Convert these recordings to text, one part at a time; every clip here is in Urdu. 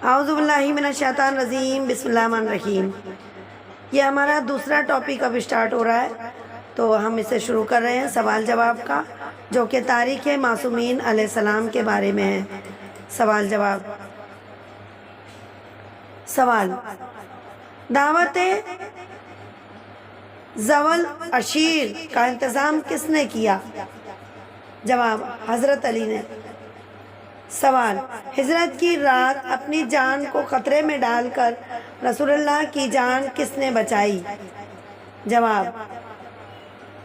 اعوذ باللہ من الشیطان الرجیم، بسم اللہ الرحمن الرحیم۔ یہ ہمارا دوسرا ٹاپک اب اسٹارٹ ہو رہا ہے، تو ہم اسے شروع کر رہے ہیں سوال جواب کا، جو کہ تاریخ معصومین علیہ السلام کے بارے میں ہے۔ سوال جواب۔ سوال: دعوت ذوال عشیر کا انتظام کس نے کیا؟ جواب: حضرت علی نے۔ سوال: ہجرت کی رات اپنی جان کو خطرے میں ڈال کر رسول اللہ کی جان کس نے بچائی؟ جواب: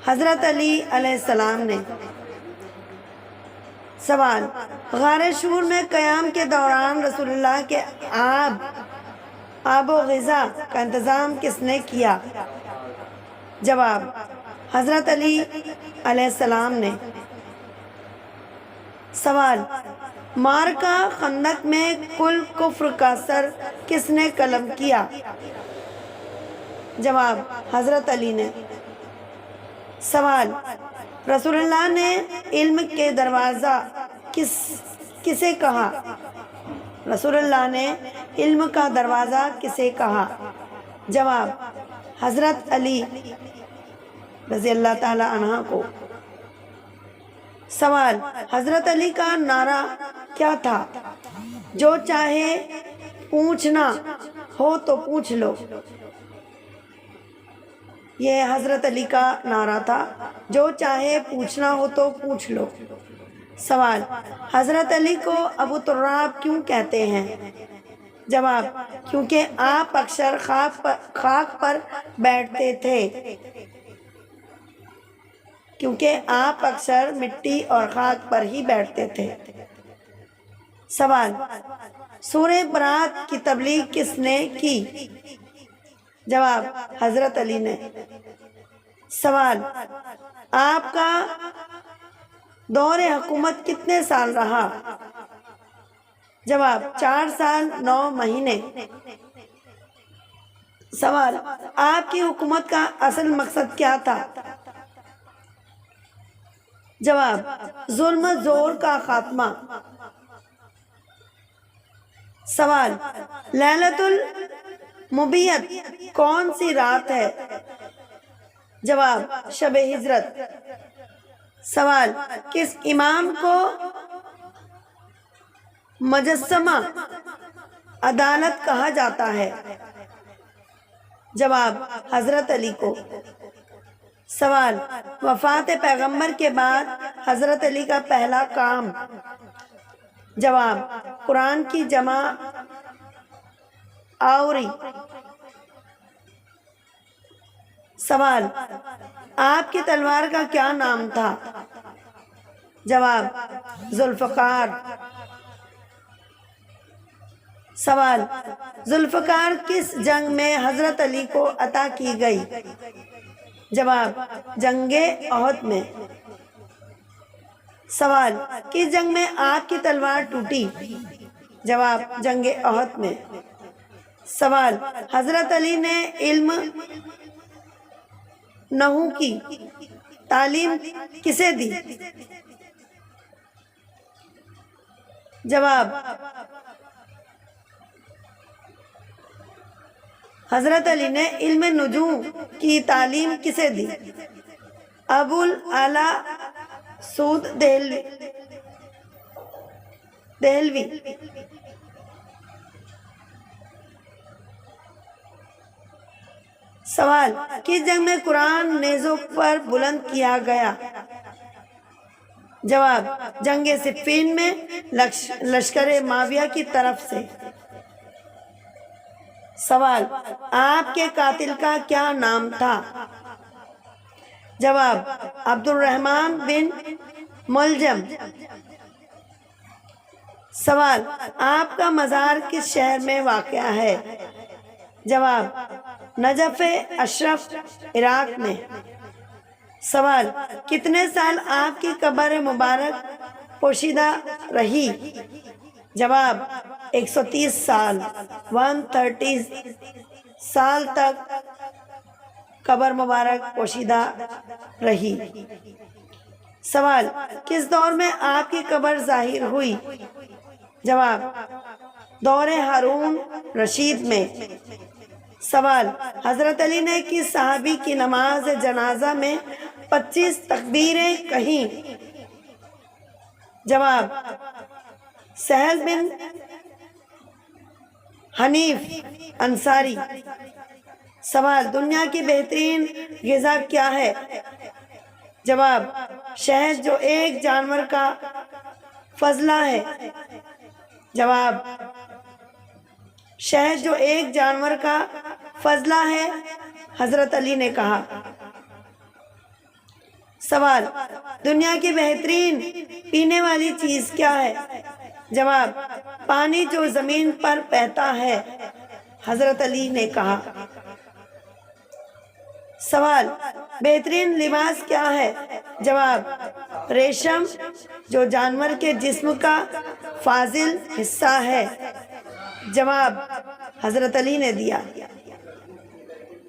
حضرت علی علیہ السلام نے۔ سوال: غار شور میں قیام کے دوران رسول اللہ کے آب و غذا کا انتظام کس نے کیا؟ جواب: حضرت علی علیہ السلام نے۔ سوال: معرکہ خندق میں کل کفر کا سر کس نے قلم کیا؟ جواب: حضرت علی نے۔ سوال: رسول اللہ نے علم کے دروازہ کسے کہا؟ رسول اللہ نے علم کا دروازہ کسے کہا؟ جواب: حضرت علی رضی اللہ تعالی عنہ کو۔ سوال: حضرت علی کا نعرہ کیا تھا؟ جو چاہے پوچھنا ہو تو پوچھ لو۔ یہ حضرت علی کا نعرہ تھا، جو چاہے پوچھنا ہو تو پوچھ لو۔ سوال: حضرت علی کو ابو تراب کیوں کہتے ہیں؟ جواب: کیونکہ آپ اکثر خاک پر بیٹھتے تھے۔ کیونکہ آپ اکثر مٹی اور خاک پر ہی بیٹھتے تھے۔ سوال: سورہ برات کی تبلیغ کس نے کی؟ جواب: حضرت علی نے۔ سوال: آپ کا دور حکومت کتنے سال رہا؟ جواب: 4 سال 9 مہینے۔ سوال: آپ کی حکومت کا اصل مقصد کیا تھا؟ جواب: ظلم زور کا خاتمہ۔ سوال: لیلۃ المبیت کون سی رات ہے؟ جواب: شب ہجرت۔ سوال: کس امام کو مجسمہ عدالت کہا جاتا ہے؟ جواب: حضرت علی کو۔ سوال: وفات پیغمبر کے بعد حضرت علی کا پہلا کام؟ جواب: قرآن کی جمع آوری۔ سوال: آپ کی تلوار کا کیا نام تھا؟ جواب: ذوالفقار۔ سوال: ذوالفقار کس جنگ میں حضرت علی کو عطا کی گئی؟ جواب: جنگ احد میں۔ سوال: کس جنگ میں آپ کی تلوار ٹوٹی؟ جواب: جنگ احد میں۔ سوال: حضرت علی نے علم نحو کی تعلیم کسے دی؟ جواب: حضرت علی نے علم نجوم کی تعلیم کسے دی؟ ابو الاعلی سعود دہلوی۔ سوال: کس جنگ میں قرآن نیزوں پر بلند کیا گیا؟ جواب: جنگ صفین میں لشکر معاویہ کی طرف سے۔ سوال: آپ کے قاتل کا کیا نام تھا؟ جواب: عبد الرحمن بن ملجم۔ سوال: آپ کا مزار کس شہر میں واقع ہے؟ جواب: نجف اشرف، عراق میں۔ سوال: کتنے سال آپ کی قبر مبارک پوشیدہ رہی؟ جواب: 130 سال 130 سال تک قبر مبارک پوشیدہ رہی۔ سوال: کس دور میں آپ کی قبر ظاہر ہوئی؟ جواب: دور ہارون رشید میں۔ سوال، حضرت علی نے کس صحابی کی نماز جنازہ میں 25 تکبیریں کہیں؟ جواب، سہل بن حنیف انصاری۔ سوال، دنیا کی بہترین غذا کیا ہے؟ جواب، شہد جو ایک جانور کا فضلہ ہے۔ جواب، شہد جو ایک جانور کا فضلہ ہے، حضرت علی نے کہا۔ سوال، دنیا کی بہترین پینے والی چیز کیا ہے؟ جواب، پانی جو زمین پر بہتا ہے، حضرت علی نے کہا۔ سوال، بہترین لباس کیا ہے؟ جواب، ریشم جو جانور کے جسم کا فاضل حصہ ہے۔ جواب، حضرت علی نے دیا۔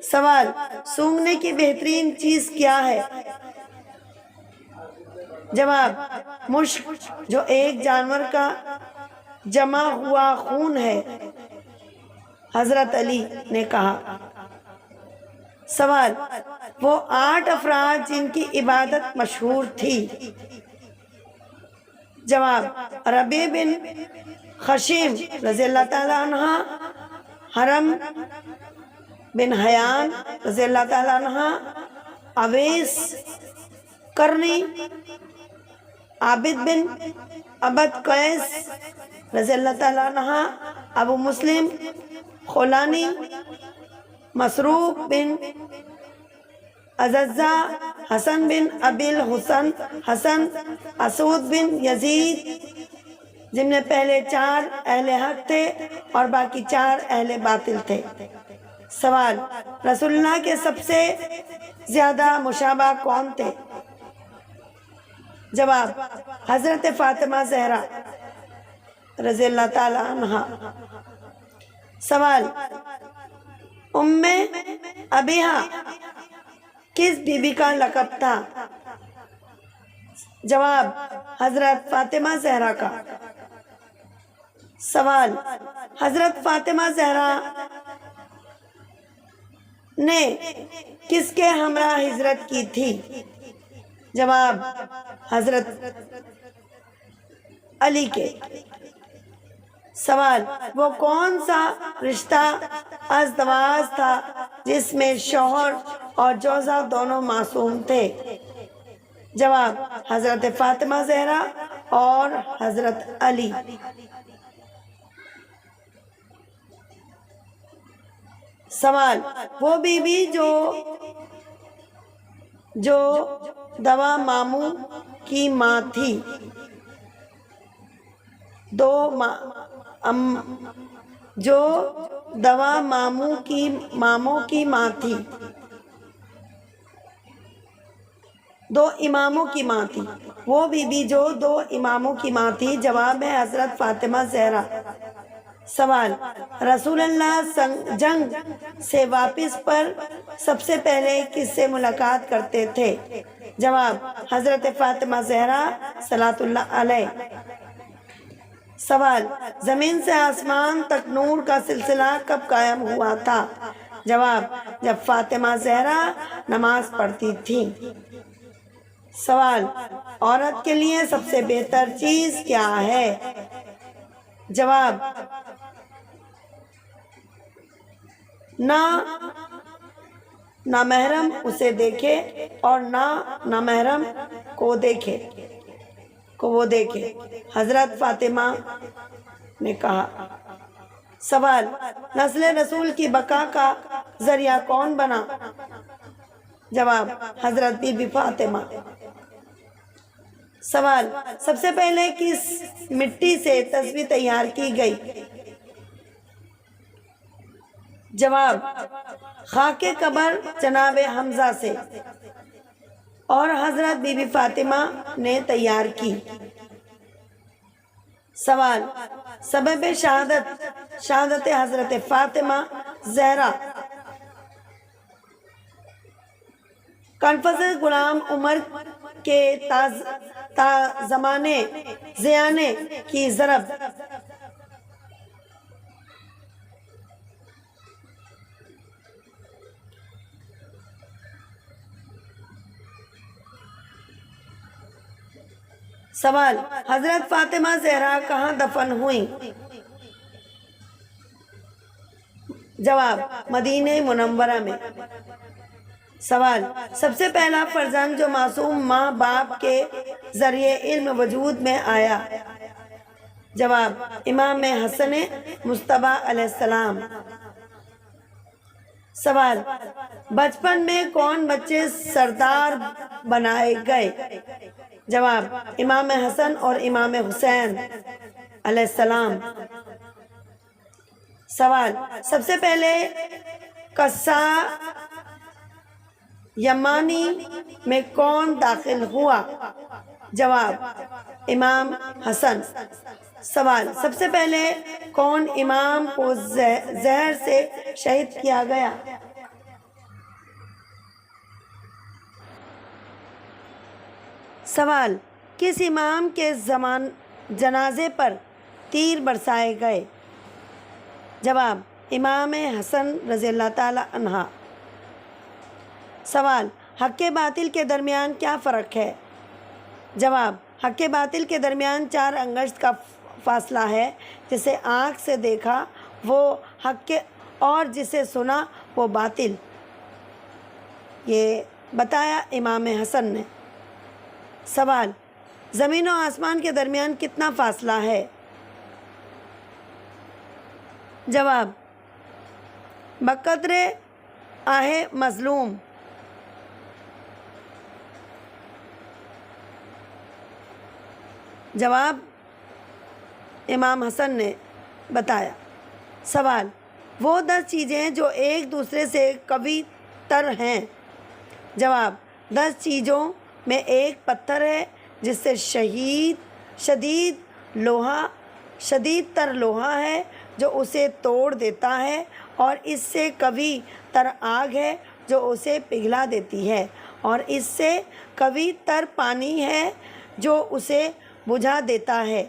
سوال، سونگھنے کی بہترین چیز کیا ہے؟ جواب، مشک جو ایک جانور کا جمع ہوا خون ہے، حضرت علی نے کہا۔ سوال، وہ 8 افراد جن کی عبادت مشہور تھی۔ جواب، ربیع بن خشیم رضی اللہ تعالیٰ عنہ، حرم بن حیان رضی اللہ تعالیٰ عنہ، اویس کرنی، عابد بن عبد قیس رضی اللہ تعالیٰ عنہ، ابو مسلم خولانی، مسروق بن عززہ، حسن بن ابی الحسن حسن، اسود بن یزید، جن میں پہلے 4 اہل حق تھے اور باقی 4 اہل باطل تھے۔ سوال، رسول اللہ کے سب سے زیادہ مشابہ کون تھے؟ جواب، حضرت فاطمہ زہرا رضی اللہ تعالی عنہا۔ سوال، ام ابیہا کس بی بی کا لقب تھا؟ جواب، حضرت فاطمہ زہرا کا۔ سوال، حضرت فاطمہ زہرا نے کس کے ہمراہ ہجرت کی تھی؟ جواب، حضرت علی کے۔ سوال، وہ کون سا رشتہ ازدواج تھا جس میں شوہر اور جوزہ دونوں معصوم تھے؟ جواب، حضرت فاطمہ زہرا اور حضرت علی۔ سوال، وہ بی بی جو دوا ماموں کی ماں تھی، جو دوا ماموں کی ماں تھی، 2 اماموں کی ماں تھی، وہ بی بی جو 2 اماموں کی ماں تھی؟ جواب ہے حضرت فاطمہ زہرا۔ سوال، رسول اللہ جنگ سے واپس پر سب سے پہلے کس سے ملاقات کرتے تھے؟ جواب، حضرت فاطمہ زہرا صلوات اللہ علیہ۔ سوال، زمین سے آسمان تک نور کا سلسلہ کب قائم ہوا تھا؟ جواب، جب فاطمہ زہرا نماز پڑھتی تھی۔ سوال، عورت کے لیے سب سے بہتر چیز کیا ہے؟ جواب، نہ نامحرم اسے دیکھے اور نہ نامحرم کو وہ دیکھے، حضرت فاطمہ نے کہا۔ سوال، نسل رسول کی بقا کا ذریعہ کون بنا؟ جواب، حضرت بی بی فاطمہ۔ سوال، سب سے پہلے کس مٹی سے تسبیح تیار کی گئی؟ جواب، خاک قبر جناب حمزہ سے، اور حضرت بی بی فاطمہ نے تیار کی۔ سوال، سبب شہادت حضرت فاطمہ زہرا؟ کنفذ غلام عمر کے زمانے زیانے کی ضرب سوال، حضرت فاطمہ زہرا کہاں دفن ہوئیں؟ جواب، مدینہ منورہ میں۔ سوال، سب سے پہلا فرزند جو معصوم ماں باپ کے ذریعے علم وجود میں آیا؟ جواب، امام حسن مصطفیٰ علیہ السلام۔ سوال، بچپن میں کون بچے سردار بنائے گئے؟ جواب، امام حسن اور امام حسین علیہ السلام۔ سوال، سب سے پہلے قصہ یمانی میں کون داخل ہوا؟ جواب، امام حسن۔ سوال، سب سے پہلے کون امام کو زہر سے شہید کیا گیا؟ سوال، کس امام کے جنازے پر تیر برسائے گئے؟ جواب، امام حسن رضی اللہ تعالی عنہ۔ سوال، حق باطل کے درمیان کیا فرق ہے؟ جواب، حق باطل کے درمیان 4 انگشت کا فاصلہ ہے۔ جسے آنکھ سے دیکھا وہ حق اور جسے سنا وہ باطل، یہ بتایا امام حسن نے۔ سوال، زمین و آسمان کے درمیان کتنا فاصلہ ہے؟ جواب، بقدر آہ مظلوم۔ جواب، امام حسن نے بتایا۔ سوال، وہ 10 چیزیں جو ایک دوسرے سے قوی تر ہیں؟ جواب، 10 چیزوں میں ایک پتھر ہے جس سے شدید تر لوہا ہے جو اسے توڑ دیتا ہے، اور اس سے قوی تر آگ ہے جو اسے پگھلا دیتی ہے، اور اس سے قوی تر پانی ہے جو اسے بجھا دیتا ہے،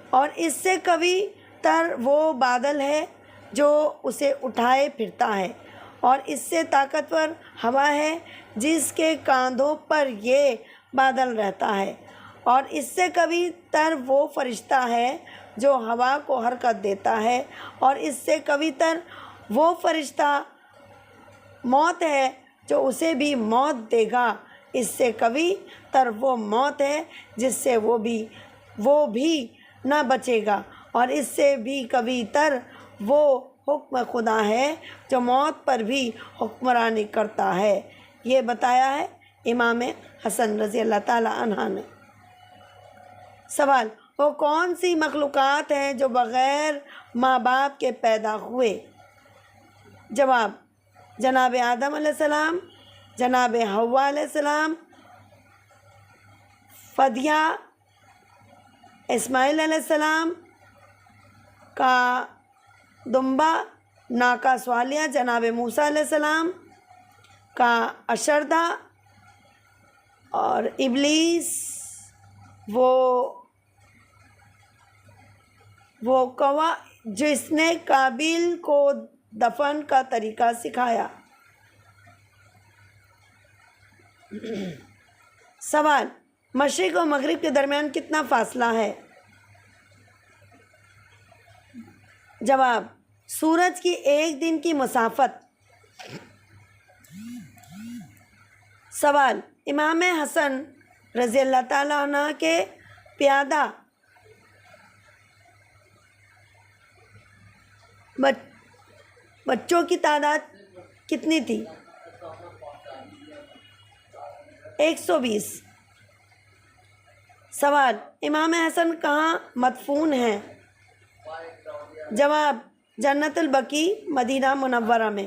اور اس سے قوی تر وہ بادل ہے جو اسے اٹھائے پھرتا ہے، اور اس سے طاقتور ہوا ہے جس کے کاندھوں پر یہ بادل رہتا ہے، اور اس سے قوی تر وہ فرشتہ ہے جو ہوا کو حرکت دیتا ہے، اور اس سے قوی تر وہ فرشتہ موت ہے جو اسے بھی موت دے گا، اس سے قوی تر وہ موت ہے جس سے وہ بھی نہ بچے گا، اور اس سے بھی قوی تر وہ حکم خدا ہے جو موت پر بھی حکمرانی کرتا ہے، یہ بتایا ہے امام حسن رضی اللہ تعالی عنہ نے۔ سوال، وہ کون سی مخلوقات ہیں جو بغیر ماں باپ کے پیدا ہوئے؟ جواب، جناب آدم علیہ السلام، جناب حوا علیہ السلام، فدیہ اسماعیل علیہ السلام کا دمبا ناکا سوالیہ جناب موسیٰ علیہ السلام کا اشردہ، اور ابلیس وہ کوا جس نے قابیل کو دفن کا طریقہ سکھایا۔ سوال، مشرق و مغرب کے درمیان کتنا فاصلہ ہے؟ جواب، سورج کی ایک دن کی مسافت۔ سوال، امام حسن رضی اللہ تعالیٰ عنہ کے پیادہ بچوں کی تعداد کتنی تھی؟ 120۔ سوال، امام حسن کہاں مدفون ہیں؟ جواب، جنت البقیع مدینہ منورہ میں۔